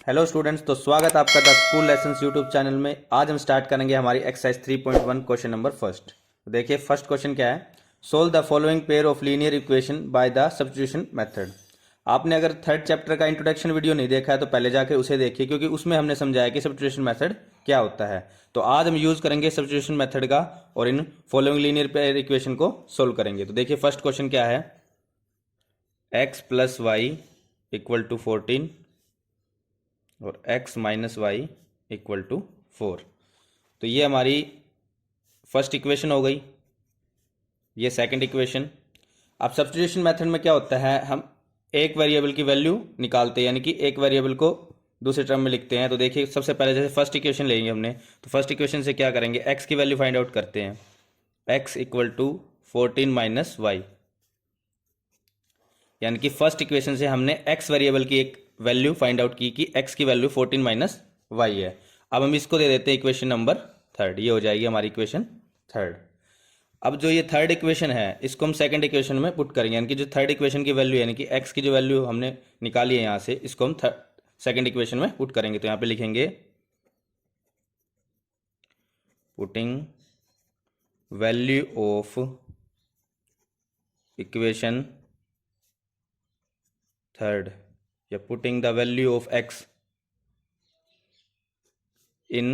Hello students, तो स्वागत है आपका the school lessons YouTube channel में। आज हम स्टार्ट करेंगे हमारी एक्सरसाइज 3.1 क्वेश्चन नंबर फर्स्ट। देखिए फर्स्ट क्वेश्चन क्या है। Solve the following pair of linear equation by the substitution method. आपने अगर थर्ड चैप्टर का इंट्रोडक्शन वीडियो नहीं देखा है तो पहले जाके उसे देखिए, क्योंकि उसमें हमने समझाया कि सब्स्टिट्यूशन मेथड क्या होता है। तो आज हम यूज करेंगे सब्स्टिट्यूशन मेथड का और इन फॉलोइंग लीनियर पेयर इक्वेशन को सोल्व करेंगे। तो देखिए फर्स्ट क्वेश्चन क्या है। X plus y equal to 14 और x minus y equal to 4। तो ये हमारी फर्स्ट इक्वेशन हो गई, ये सेकंड इक्वेशन। अब सब्स्टिट्यूशन मेथड में क्या होता है, हम एक वेरिएबल की वैल्यू निकालते हैं, यानी कि एक वेरिएबल को दूसरे टर्म में लिखते हैं। तो देखिए सबसे पहले जैसे फर्स्ट इक्वेशन लेंगे हमने, तो फर्स्ट इक्वेशन से क्या करेंगे, x की वैल्यू फाइंड आउट करते हैं। x equal to 14 minus y, यानी कि फर्स्ट इक्वेशन से हमने x वेरिएबल की एक वैल्यू फाइंड आउट की कि x की वैल्यू 14 माइनस वाई है। अब हम इसको दे देते हैं इक्वेशन नंबर थर्ड, ये हो जाएगी हमारी इक्वेशन थर्ड। अब जो ये थर्ड इक्वेशन है इसको हम सेकंड इक्वेशन में पुट करेंगे, यानी कि जो थर्ड इक्वेशन की वैल्यू यानी कि x की जो वैल्यू हमने निकाली है यहाँ से, इसको हम सेकंड इक्वेशन में पुट करेंगे। तो यहाँ पे लिखेंगे putting value of equation third या putting the value of x in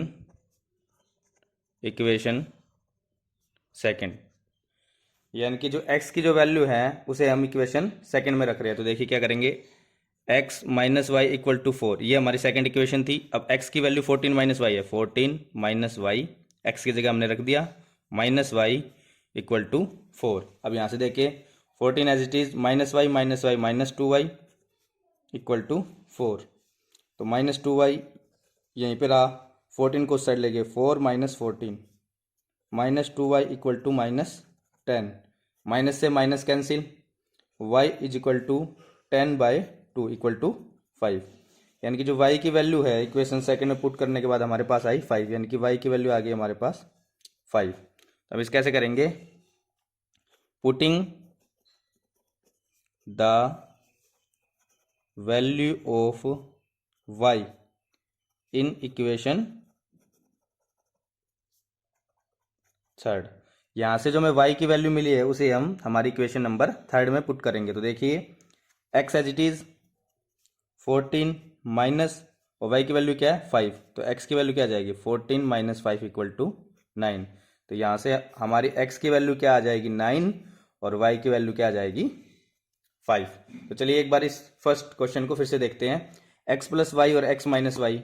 equation second, यानी कि जो x की जो वैल्यू है उसे हम इक्वेशन सेकंड में रख रहे हैं। तो देखिए क्या करेंगे, x minus y equal to 4, ये हमारी सेकंड इक्वेशन थी। अब x की वैल्यू 14 माइनस वाई है, 14 माइनस वाई एक्स की जगह हमने रख दिया माइनस वाई इक्वल टू 4। अब यहाँ से देखिए 14 as it is minus y minus 2y equal to 4। तो माइनस 2y यहीं पर रहा, 14 को उस साइड ले गए, 4 minus 14 minus 2y equal to minus 10, minus से minus cancel, y is equal to 10/2 equal to 5। यानी कि जो y की वैल्यू है इक्वेशन सेकंड में पुट करने के बाद हमारे पास आई 5, यानी कि y की वैल्यू आ गई हमारे पास 5। अब इस कैसे करेंगे, putting the value of y in equation third. यहाँ से जो हमें y की वैल्यू मिली है उसे हम हमारी इक्वेशन नंबर थर्ड में पुट करेंगे। तो देखिए x as it is 14 minus और y की वैल्यू क्या है 5, तो x की वैल्यू क्या आ जाएगी 14 माइनस 5 इक्वल टू 9। तो यहाँ से हमारी x की वैल्यू क्या आ जाएगी 9 और y की वैल्यू क्या आ जाएगी 5। तो चलिए एक बार इस फर्स्ट क्वेश्चन को फिर से देखते हैं। x प्लस वाई और x माइनस वाई,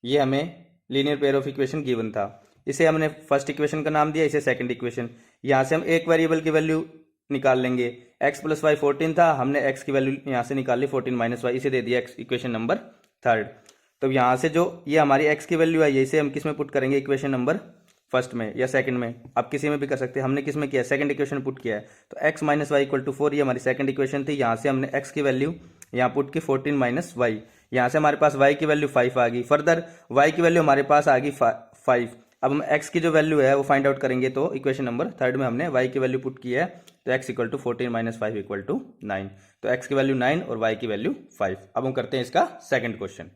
ये हमें linear pair of equation given था। इसे हमने फर्स्ट इक्वेशन का नाम दिया, इसे सेकंड इक्वेशन। यहाँ से हम एक वेरिएबल की वैल्यू निकाल लेंगे, x प्लस वाई 14 था, हमने x की वैल्यू यहाँ से निकाल ली 14 माइनस वाई, इसे दे दिया इक्वेशन नंबर थर्ड। तो यहाँ से जो ये हमारी x की वैल्यू आई है इसे हम किस में पुट करेंगे, इक्वेशन नंबर फर्स्ट में या सेकंड में, आप किसी में भी कर सकते हैं। हमने किस में किया, सेकंड इक्वेशन पुट किया है। तो x minus y equal to 4 ये हमारी सेकंड इक्वेशन थी। यहाँ से हमने x की वैल्यू यहाँ पुट की 14 माइनस वाई, यहाँ से हमारे पास y की वैल्यू 5 आ गई। फर्दर y की वैल्यू हमारे पास आ गई 5। अब हम x की जो वैल्यू है वो फाइंड आउट करेंगे। तो इक्वेशन नंबर थर्ड में हमने y की वैल्यू पुट की है, तो x equal to 14 minus 5 equal to 9। तो x की वैल्यू 9 और y की वैल्यू 5। अब हम करते हैं इसका सेकंड क्वेश्चन।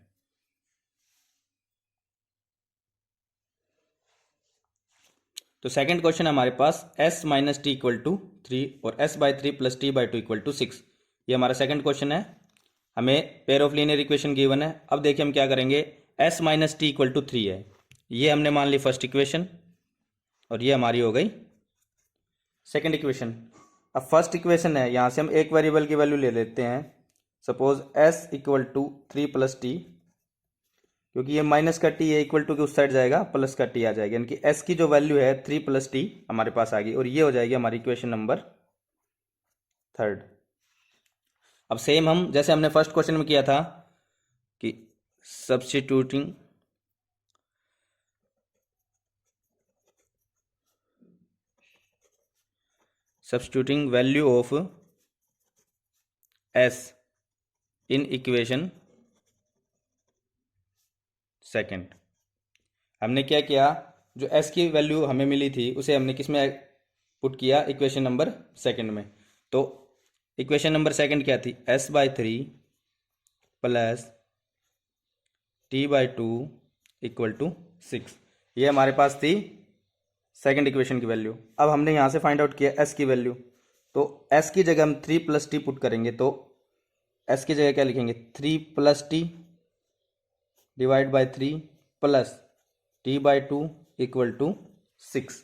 तो सेकंड क्वेश्चन हमारे पास s minus t equal to 3 और s/3 plus t/2 equal to 6, ये हमारा सेकंड क्वेश्चन है। हमें pair of linear equation given है। अब देखिए हम क्या करेंगे, s minus t equal to 3 है, ये हमने मान ली फर्स्ट इक्वेशन और ये हमारी हो गई सेकंड इक्वेशन। अब फर्स्ट इक्वेशन है, यहाँ से हम एक वेरिएबल की वैल्यू ले लेते हैं, suppose s equal to 3 plus t, क्योंकि ये माइनस का टी है, इक्वल टू के उस साइड जाएगा प्लस का टी आ जाएगा, यानी कि s की जो वैल्यू है 3 प्लस टी हमारे पास आ गई और ये हो जाएगी हमारी इक्वेशन नंबर थर्ड। अब सेम हम जैसे हमने फर्स्ट क्वेश्चन में किया था कि substituting value of s in equation second, हमने क्या किया, जो s की वैल्यू हमें मिली थी उसे हमने किस में पुट किया, इक्वेशन नंबर सेकंड में। तो इक्वेशन नंबर सेकंड क्या थी, s/3 plus t/2 equal to 6। ये हमारे पास थी सेकंड इक्वेशन की वैल्यू। अब हमने यहाँ से फाइंड आउट किया s की वैल्यू, तो s की जगह हम 3 + t पुट करेंगे, तो s की जगह क्या लिखेंगे, 3 + t divide by 3 plus t/2 equal to 6।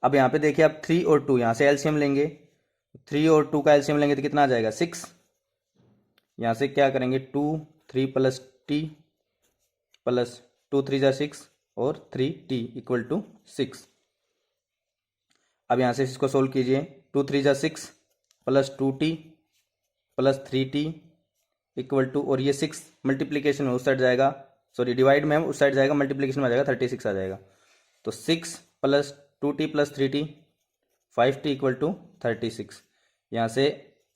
अब यहाँ पे देखिए, आप 3 और 2 यहाँ से एलसीएम लेंगे, 3 और 2 का एलसीएम लेंगे तो कितना आ जाएगा, 6। यहाँ से क्या करेंगे, 2 3 + t प्लस 2 3 = 6 और 3t इक्वल टू 6। अब यहाँ से इसको सोल्व कीजिए, 2 3 = 6 plus 2t plus 3t equal to, और ये 6 मल्टीप्लीकेशन में उस साइड जाएगा, सॉरी डिवाइड में उस साइड जाएगा, मल्टीप्लीकेशन में आ जाएगा 36 आ जाएगा। तो 6 plus 2t plus 3t 5t equal to 36। यहाँ से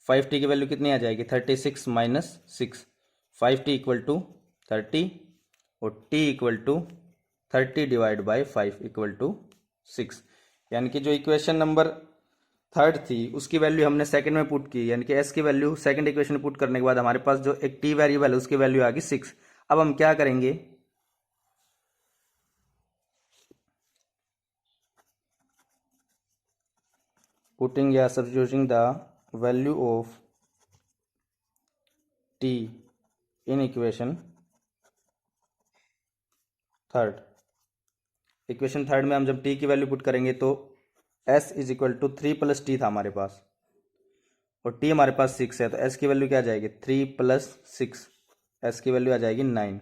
5t की वैल्यू कितनी आ जाएगी, 36 माइनस 6, 5t इक्वल टू 30 और t equal to 30 divide by 5 equal to 6। यानी कि जो इक्वेशन नंबर थर्ड थी उसकी वैल्यू हमने सेकंड में पुट की, यानी कि s की वैल्यू सेकंड इक्वेशन में पुट करने के बाद हमारे पास जो एक t वेरिएबल है उसकी वैल्यू आ गई 6। अब हम क्या करेंगे, पुटिंग या substituting the value of t in equation third. Equation third में हम जब t की वैल्यू पुट करेंगे तो s is equal to 3 + t था हमारे पास, और t हमारे पास 6 है, तो s की वैल्यू क्या आ जाएगी, 3 + 6, s की वैल्यू आ जाएगी 9।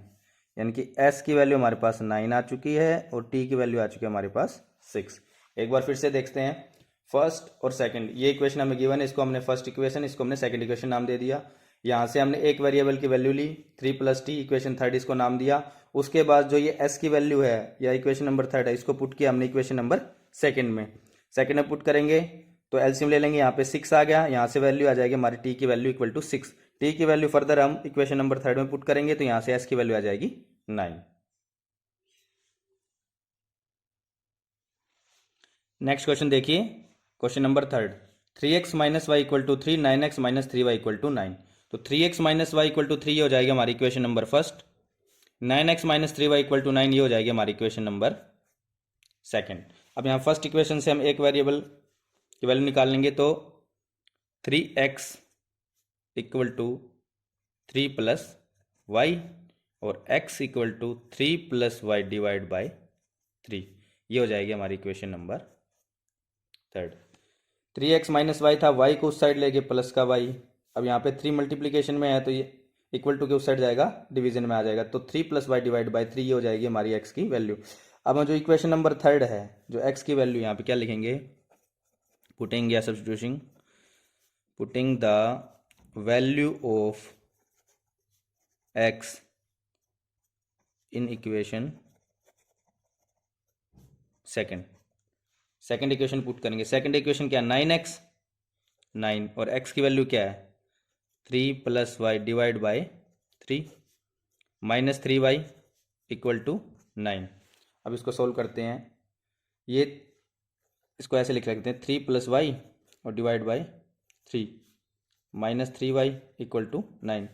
यानी कि s की वैल्यू हमारे पास 9 आ चुकी है और t की वैल्यू आ चुकी है हमारे पास 6। एक बार फिर से देखते हैं, फर्स्ट और सेकंड, ये इक्वेशन हमें गिवन है, इसको हमने फर्स्ट इक्वेशन, इसको हमने सेकंड इक्वेशन नाम दे दिया। यहाँ से हमने एक वेरिएबल की वैल्यू ली 3 + t, इक्वेशन थर्ड इसको नाम दिया। उसके बाद जो ये s की वैल्यू है या इक्वेशन नंबर थर्ड है, इसको पुट किया हमने इक्वेशन नंबर सेकंड में। सेकंड में पुट करेंगे तो एलसीएम ले लेंगे, यहाँ पे 6 आ गया, यहाँ से वैल्यू आ जाएगी हमारी t की वैल्यू इक्वल टू 6। t की वैल्यू फर्दर हम इक्वेशन नंबर थर्ड में पुट करेंगे तो यहाँ से s की वैल्यू आ जाएगी 9। नेक्स्ट क्वेश्चन देखिए, question number third, 3x - y equal to 3, 9x - 3y equal to 9। तो 3x - y इक्वल टू 3 ये हो जाएगी हमारी equation number first, 9x - 3y equal to 9 ये हो जाएगी हमारी इक्वेशन नंबर सेकंड। अब यहाँ फर्स्ट इक्वेशन से हम एक वेरिएबल की वैल्यू निकाल लेंगे, तो 3x इक्वल टू 3 + y और x equal to 3 + y divide by 3, ये हो जाएगी हमारी equation number third. 3x - y था, y को उस साइड लेके प्लस का y, अब यहाँ पे 3 मल्टीप्लीकेशन में है तो ये इक्वल टू के उस साइड जाएगा, डिवीजन में आ जाएगा, तो 3 + y डिवाइड बाई 3 ये हो जाएगी हमारी x की वैल्यू। अब हम जो इक्वेशन नंबर थर्ड है, जो x की वैल्यू यहाँ पे क्या लिखेंगे, पुटिंग या substituting, putting the value of x in equation second. Second equation put करेंगे, सेकंड इक्वेशन क्या है, 9x 9 और x की वैल्यू क्या है 3 + y divide by 3 minus 3y equal to 9। अब इसको सोल्व करते हैं, ये इसको ऐसे लिख सकते हैं 3 + y और divide by 3 minus 3y equal to 9।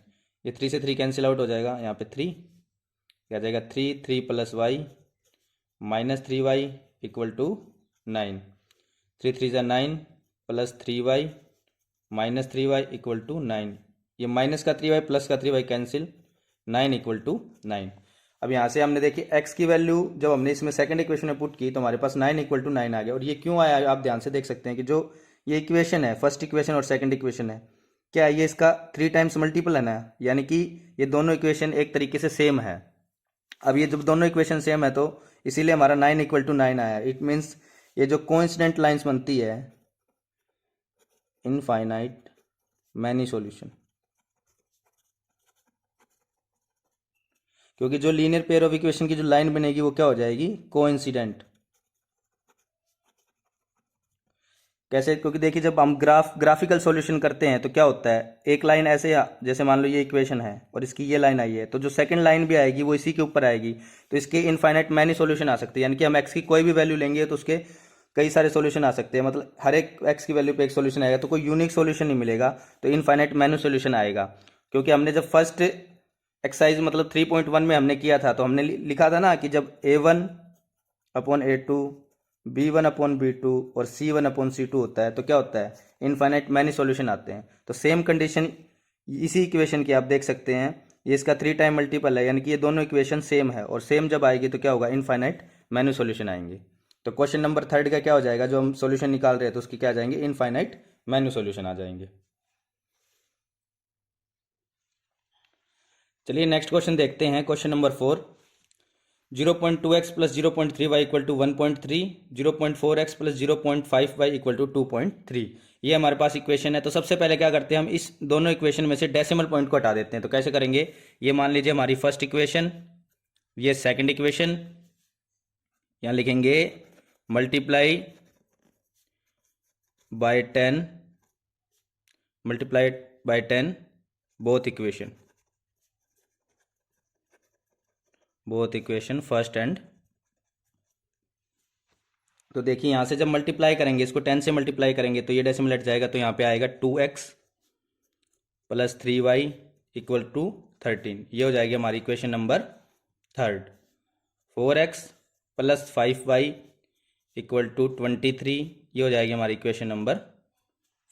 ये 3 से 3 कैंसिल आउट हो जाएगा, यहाँ पे 3 क्या जाएगा, 3 3 + y minus 3y equal to 9, 3 3 = 9 plus 3y minus 3y equal to 9। ये माइनस का 3y प्लस का 3y कैंसिल, 9 इक्वल टू 9। अब यहाँ से हमने देखी x की वैल्यू जब हमने इसमें सेकंड इक्वेशन में पुट की तो हमारे पास 9 इक्वल टू 9 आ गया। और ये क्यों आया आप ध्यान से देख सकते हैं कि जो ये इक्वेशन है, फर्स्ट इक्वेशन और सेकंड इक्वेशन है, क्या ये इसका 3 टाइम्स मल्टीपल है ना, यानी कि ये दोनों इक्वेशन एक तरीके से सेम है। अब ये जब दोनों इक्वेशन सेम है तो इसीलिए हमारा 9 इक्वल टू 9 आया। इट मीन्स ये जो कोइंसिडेंट लाइंस बनती है, इनफाइनाइट मैनी सॉल्यूशन, क्योंकि जो लीनियर पेयर ऑफ इक्वेशन की जो लाइन बनेगी वो क्या हो जाएगी, कोइंसिडेंट। कैसे, क्योंकि देखिए जब हम ग्राफिकल सॉल्यूशन करते हैं तो क्या होता है, एक लाइन ऐसे जैसे मान लो ये इक्वेशन है और इसकी ये लाइन आई है, तो जो सेकंड लाइन भी आएगी वो इसी के ऊपर आएगी, तो इसके इनफाइनाइट मैनी सॉल्यूशन आ सकते हैं। यानी कि हम एक्स की कोई भी वैल्यू लेंगे तो उसके कई सारे सॉल्यूशन आ सकते हैं, मतलब हर एक एक्स की वैल्यू पे एक सॉल्यूशन आएगा, तो कोई यूनिक सॉल्यूशन नहीं मिलेगा, तो इनफाइनाइट मैनी सॉल्यूशन आएगा। क्योंकि हमने जब फर्स्ट एक्सरसाइज मतलब 3.1 में हमने किया था, तो हमने लिखा था ना कि जब A1/A2, B1/B2 और C1/C2 होता है तो क्या होता है, इनफाइनाइट मैनी सॉल्यूशन आते हैं। तो सेम कंडीशन इसी इक्वेशन की आप देख सकते हैं, ये इसका 3 टाइम मल्टीपल है, यानी कि ये दोनों इक्वेशन सेम है, और सेम जब आएगी तो क्या होगा, इनफाइनाइट मैनी सॉल्यूशन आएंगे। तो क्वेश्चन नंबर 3 का क्या हो जाएगा, जो हम सॉल्यूशन निकाल रहे हैं तो उसकी क्या आ जाएंगे, इनफाइनाइट मैनी सॉल्यूशन आ जाएंगे। चलिए नेक्स्ट क्वेश्चन देखते हैं। Question number 4, 0.2x plus 0.3y equal to 1.3, 0.4x plus 0.5y equal to 2.3। ये हमारे पास इक्वेशन है। तो सबसे पहले क्या करते हैं, हम इस दोनों इक्वेशन में से डेसिमल पॉइंट को हटा देते हैं। तो कैसे करेंगे, ये मान लीजिए हमारी फर्स्ट इक्वेशन, ये सेकंड इक्वेशन, यहाँ लिखेंगे multiply by 10, multiplied by 10 both equation first and. तो देखिए यहाँ से जब मल्टीप्लाई करेंगे, इसको 10 से मल्टीप्लाई करेंगे तो ये डेसिमल हट जाएगा, तो यहाँ पे आएगा 2x plus 3y equal to 13। ये हो जाएगी हमारी equation number 3। 4x plus 5y equal to 23, ये हो जाएगी हमारी इक्वेशन नंबर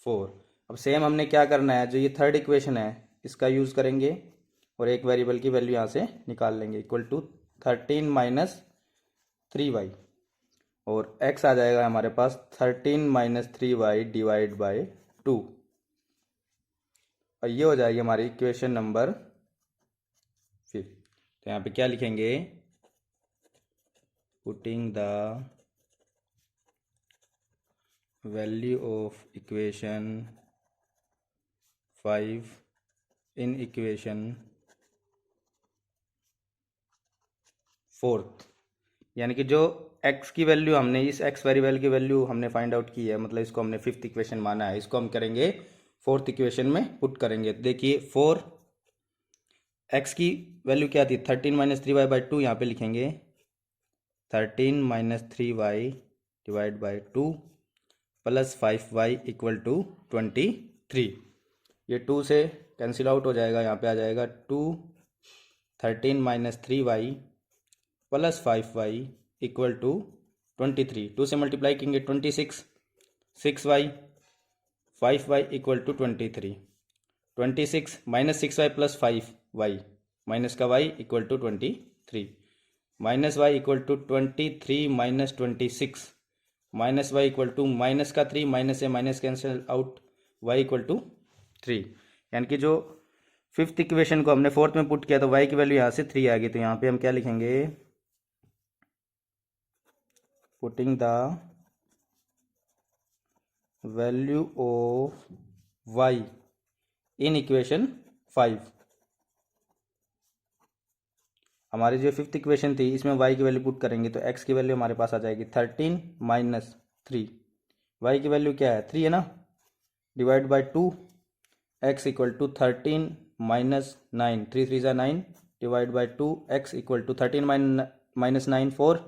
4। अब सेम हमने क्या करना है, जो ये थर्ड इक्वेशन है इसका यूज़ करेंगे और एक वेरिएबल की वैल्यू यहाँ से निकाल लेंगे, इक्वल टू 13 माइनस 3y, और x आ जाएगा हमारे पास 13 माइनस 3y डिवाइड बाय 2, और ये हो जाएगी हमारी इक्वेशन नंबर 5। तो यहाँ पे क्या लिखेंगे, putting the value of equation 5 in equation 4, यानी कि जो x की वैल्यू हमने, इस x वेरिएबल की वैल्यू हमने फाइंड आउट की है, मतलब इसको हमने 5th इक्वेशन माना है, इसको हम करेंगे 4th इक्वेशन में पुट करेंगे। देखिए 4 x की वैल्यू क्या थी, 13 माइनस 3y बाई 2, यहाँ पे लिखेंगे 13 minus 3y divide by 2 plus 5y equal to 23। ये 2 से कैंसिल आउट हो जाएगा, यहाँ पे आ जाएगा 2, 13 minus 3y plus 5y equal to 23। 2 से मल्टीप्लाई करेंगे 26, 6y, 5y equal to 23। 26 minus 6y plus 5y, minus का y equal to 23, minus y equal to 23 minus 26, minus y equal to minus का 3, minus से minus cancel out, y equal to 3। यानी कि जो 5th equation को हमने 4th में put किया तो y की वैल्यू यहाँ से 3 आ गई। तो यहाँ पे हम क्या लिखेंगे, putting the value of y in equation 5। हमारी जो 5th इक्वेशन थी इसमें y की वैल्यू पुट करेंगे तो x की वैल्यू हमारे पास आ जाएगी 13 माइनस 3, y की वैल्यू क्या है 3 है ना, divide by 2, x equal to 13 minus 9, 3 3 9 divide by 2, x equal to 13 minus 9 4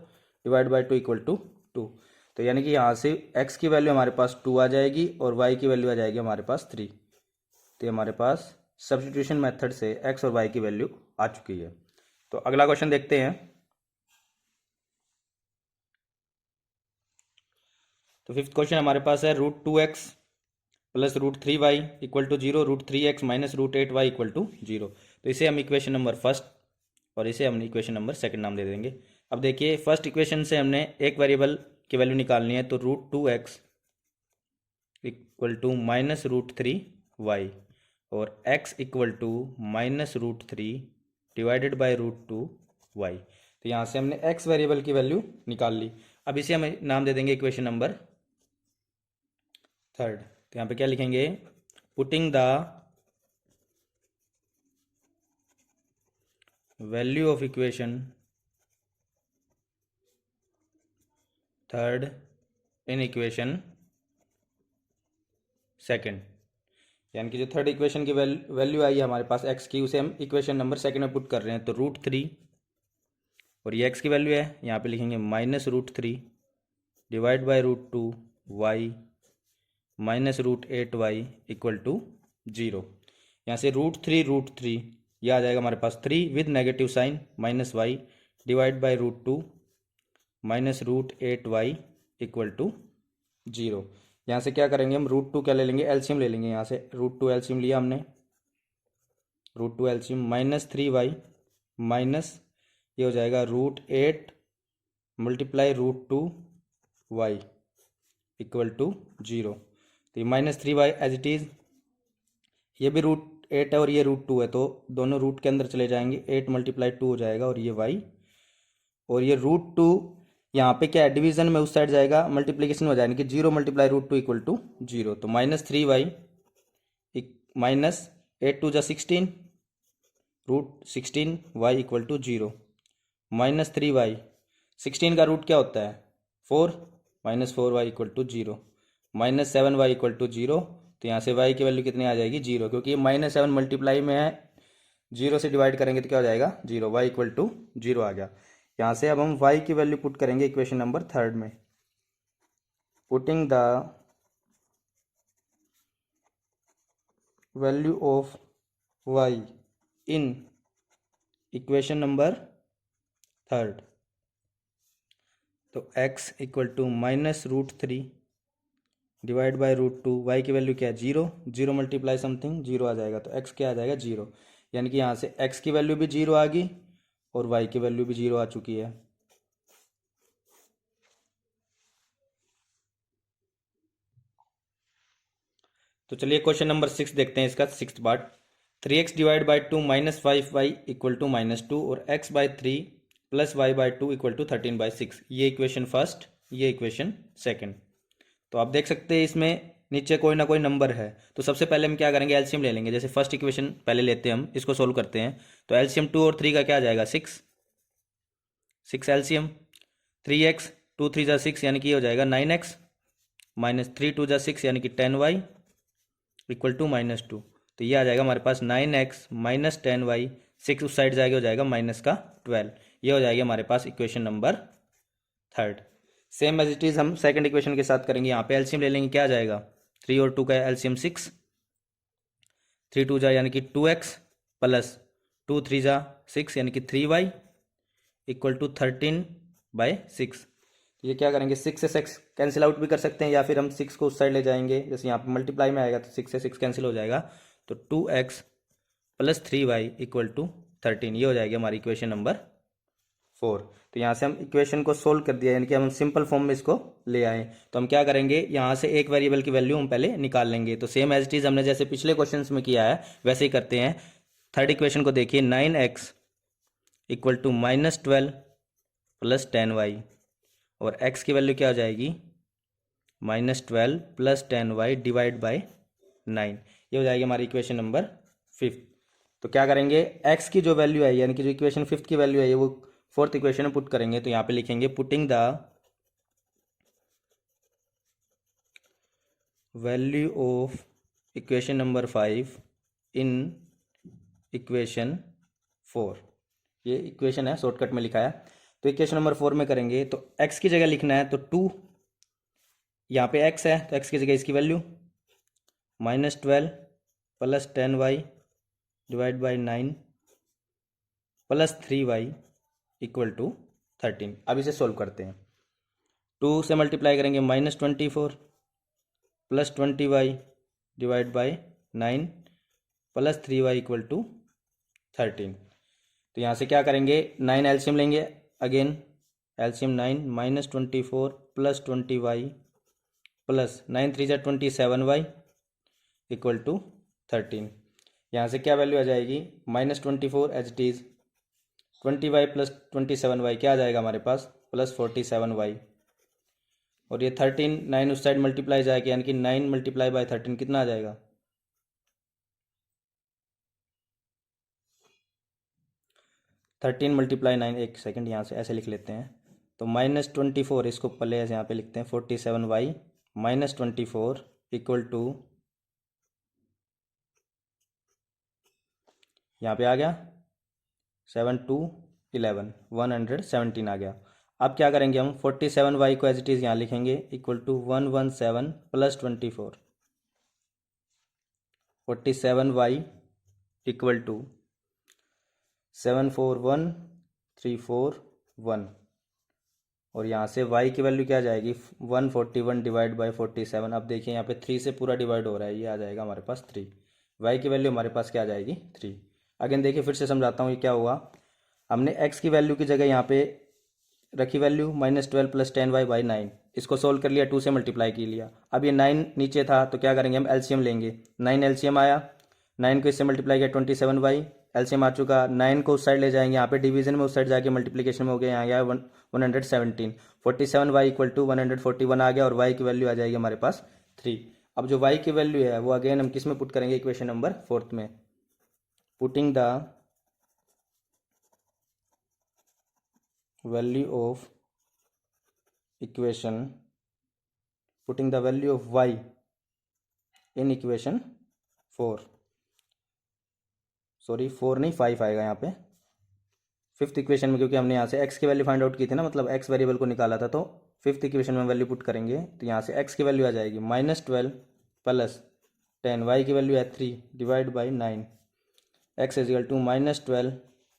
divide by 2 equal to 2। तो यानी कि यहाँ से x की वैल्यू हमारे पास 2 आ जाएगी और y की वैल्यू आ जाएगी हमारे पास 3। तो हमारे पास सब्स्टिट्यूशन मेथड से x और y की वैल्यू आ चुकी है। तो अगला क्वेश्चन देखते हैं। तो 5th क्वेश्चन हमारे पास है √2x plus √3y equal to 0, √3x minus √8y equal to 0। तो इसे हम इक्वेशन नंबर फर्स्ट और इसे हम इक्वेशन नंबर सेकंड नाम दे देंगे। अब देखिए फर्स्ट इक्वेशन से हमने एक वेरिएबल की वैल्यू निकालनी है, तो √2x equal to minus √3y और x equal to minus √3 divided by √2y। तो यहाँ से हमने x वेरिएबल की वैल्यू निकाल ली। अब इसे हम नाम दे देंगे इक्वेशन नंबर 3। तो यहाँ पे क्या लिखेंगे, putting the value of equation 3 in equation second. यानी कि जो थर्ड इक्वेशन की वैल्यू आई है हमारे पास x की, उसे हम इक्वेशन नंबर सेकंड में पुट कर रहे हैं। तो √3 और ये x की वैल्यू है, यहाँ पे लिखेंगे minus √3 divide by √2y minus √8y equal to 0। यहाँ से √3 यह आ जाएगा हमारे पास 3 with negative sign minus y divide by √2 minus √8y equal to 0। यहाँ से क्या करेंगे हम, √2 क्या ले लेंगे, एलसीएम ले लेंगे। यहाँ से √2 एलसीएम लिया हमने, √2 एलसीएम माइनस 3y माइनस ये हो जाएगा √8 मल्टीप्लाई √2y इक्वल टू 0। तो ये minus 3y as it is, ये भी √8 है और ये √2 है, तो दोनों रूट के अंदर चले जाएंगे, 8 मल्टीप्लाई 2 हो जाएगा और ये y, और ये √2 यहाँ पे क्या है, डिवीजन में उस साइड जाएगा, मल्टीप्लीकेशन हो जाएगा कि 0 मल्टीप्लाई √2 इक्वल टू 0। तो -3y माइनस 8 2 जा 16 √16y equal to 0 minus 3y, 16 का रूट क्या होता है 4, minus 4y equal to 0 minus 7y equal to 0। तो यहाँ से y की वैल्यू कितनी आ जाएगी 0, क्योंकि ये -7 मल्टीप्लाई में है, 0 से डिवाइड करेंगे तो क्या हो जाएगा 0, y इक्वल टू 0 आ गया। यहाँ से अब हम y की वैल्यू पुट करेंगे इक्वेशन नंबर 3 में। Putting the value of y in equation number 3, तो x equal to -√3 divide by √2, y की वैल्यू क्या है 0, 0 मल्टीप्लाई समथिंग 0 आ जाएगा, तो x क्या आ जाएगा 0। यानी कि यहाँ से x की वैल्यू भी 0 आ गई और y की वैल्यू भी 0 आ चुकी है। तो चलिए क्वेश्चन नंबर 6 देखते हैं, इसका 6th part. 3x divide by 2 minus 5y equal to -2 और x by 3 plus y by 2 equal to 13/6। ये इक्वेशन फर्स्ट, ये इक्वेशन सेकंड। तो आप देख सकते हैं इसमें नीचे कोई ना कोई नंबर है, तो सबसे पहले हम क्या करेंगे, एलसीएम ले लेंगे। जैसे फर्स्ट इक्वेशन पहले लेते हैं हम, इसको सोल्व करते हैं। तो एलसीएम 2 और 3 का क्या आ जाएगा 6 एलसीएम 3x 2 3 जा 6 यानी कि ये हो जाएगा 9x माइनस 3 2 जा 6 यानी कि 10y इक्वल टू -2। तो ये आ जाएगा हमारे पास 9x माइनस 10y, 6 उस साइड जाएगा, हो जाएगा माइनस का 12। ये हो जाएगी हमारे पास equation number 3। Same as it is हम सेकंड इक्वेशन के साथ करेंगे। यहाँ पे एलसीएम ले लेंगे, क्या आ जाएगा 3 और 2 का एलसीएम 6, 3 2 जा यानी कि 2x प्लस 2 3 जा 6 यानी कि 3y इक्वल टू 13/6। ये क्या करेंगे, 6 से 6 कैंसिल आउट भी कर सकते हैं, या फिर हम 6 को उस साइड ले जाएंगे। जैसे यहाँ पे मल्टीप्लाई में आएगा तो 6 से 6 कैंसिल हो जाएगा, तो 2x plus 3y equal to 13। ये हो जाएगी हमारी इक्वेशन नंबर 4। तो यहाँ से हम इक्वेशन को सोल्व कर दिया, यानी कि हम सिंपल फॉर्म में इसको ले आए। तो हम क्या करेंगे, यहाँ से एक वेरिएबल की वैल्यू हम पहले निकाल लेंगे। तो सेम एज इट इज हमने जैसे पिछले क्वेश्चन में किया है वैसे ही करते हैं। थर्ड इक्वेशन को देखिए, 9x equal to -12 plus 10y, और x की वैल्यू क्या हो जाएगी -12 प्लस 10y डिवाइड बाई 9। ये हो जाएगी हमारी इक्वेशन नंबर 5। तो क्या करेंगे, x की जो वैल्यू है, यानी कि जो इक्वेशन 5 की वैल्यू है, ये वो फोर्थ इक्वेशन में पुट करेंगे। तो यहाँ पे लिखेंगे putting the value of equation number 5 in equation 4। ये इक्वेशन है, शॉर्टकट में लिखा है। तो इक्वेशन नंबर 4 में करेंगे, तो x की जगह लिखना है, तो 2 यहाँ पे x है, तो x की जगह इसकी value -12 plus 10y divide by 9 plus 3y equal to 13। अब इसे सोल्व करते हैं। 2 से मल्टीप्लाई करेंगे -24 plus 20y divide by 9 plus 3y equal to 13। तो यहाँ से क्या करेंगे, 9 एलसीएम लेंगे, again LCM 9 -24 plus 20y plus 9 3 जा 27y इक्वल टू 13। यहाँ से क्या वैल्यू आ जाएगी, -24 as it is 20y plus 27y क्या आ जाएगा हमारे पास प्लस 47y, और ये 13 9 उस साइड मल्टीप्लाई जाएगा, यानी कि 9 मल्टीप्लाई बाई 13 कितना आ जाएगा 13 मल्टीप्लाई 9, एक सेकंड यहाँ से ऐसे लिख लेते हैं। तो -24 इसको पहले ऐसे यहाँ पे लिखते हैं 47y -24 इक्वल टू, यहाँ पे आ गया 7 2 11 117 आ गया। अब क्या करेंगे हम, 47y को एज इट इज़ यहाँ लिखेंगे equal to 117 plus 24, 47y equal to 741,341 और यहाँ से y की वैल्यू क्या आ जाएगी 141 डिवाइड बाई 47। अब देखिए यहाँ पे 3 से पूरा डिवाइड हो रहा है, ये आ जाएगा हमारे पास 3। y की वैल्यू हमारे पास क्या आ जाएगी 3। अगेन देखिए फिर से समझाता हूँ ये क्या हुआ। हमने x की वैल्यू की जगह यहाँ पे रखी वैल्यू -12 + 10y बाई 9, इसको सोल्व कर लिया, 2 से मल्टीप्लाई कर लिया। अब ये 9 नीचे था तो क्या करेंगे हम एलसीएम लेंगे। 9 एलसीएम आया, 9 को इससे मल्टीप्लाई किया 27y, एलसीएम आ चुका। 9 को उस साइड ले जाएंगे, यहाँ पे डिवीजन में उस साइड जाके मल्टीप्लिकेशन में हो गया, यहाँ गया 117। 47y इक्वल टू 141 आ गया और y की वैल्यू आ जाएगी हमारे पास 3। अब जो y की वैल्यू है वो अगेन हम किस में पुट करेंगे, इक्वेशन नंबर 4 में। Putting the value of equation, putting the value of y in equation 4, sorry 4 नहीं 5 आएगा यहाँ पे 5th इक्वेशन में, क्योंकि हमने यहाँ से x की वैल्यू फाइंड आउट की थी ना, मतलब x वेरिएबल को निकाला था। तो 5th इक्वेशन में वैल्यू पुट करेंगे तो यहाँ से x की वैल्यू आ जाएगी -12 + 10, y की वैल्यू है 3 divide by 9, x is equal to -12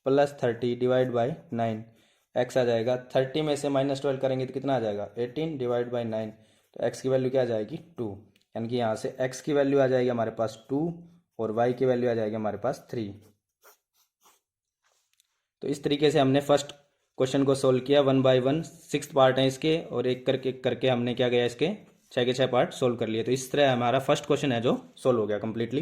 + 30 divide by 9, x आ जाएगा 30 में से -12 करेंगे तो कितना आ जाएगा 18 डिवाइड बाई 9, तो x की वैल्यू क्या आ जाएगी 2। यानी कि यहाँ से x की वैल्यू आ जाएगी हमारे पास 2 और y की वैल्यू आ जाएगी हमारे पास 3। तो इस तरीके से हमने फर्स्ट क्वेश्चन को सोल्व किया 1 बाय 1। 6 पार्ट हैं इसके और एक करके करके हमने क्या किया, इसके 6 के 6 पार्ट सोल्व कर लिए। तो इस तरह हमारा फर्स्ट क्वेश्चन है जो सोल्व हो गया कम्प्लीटली।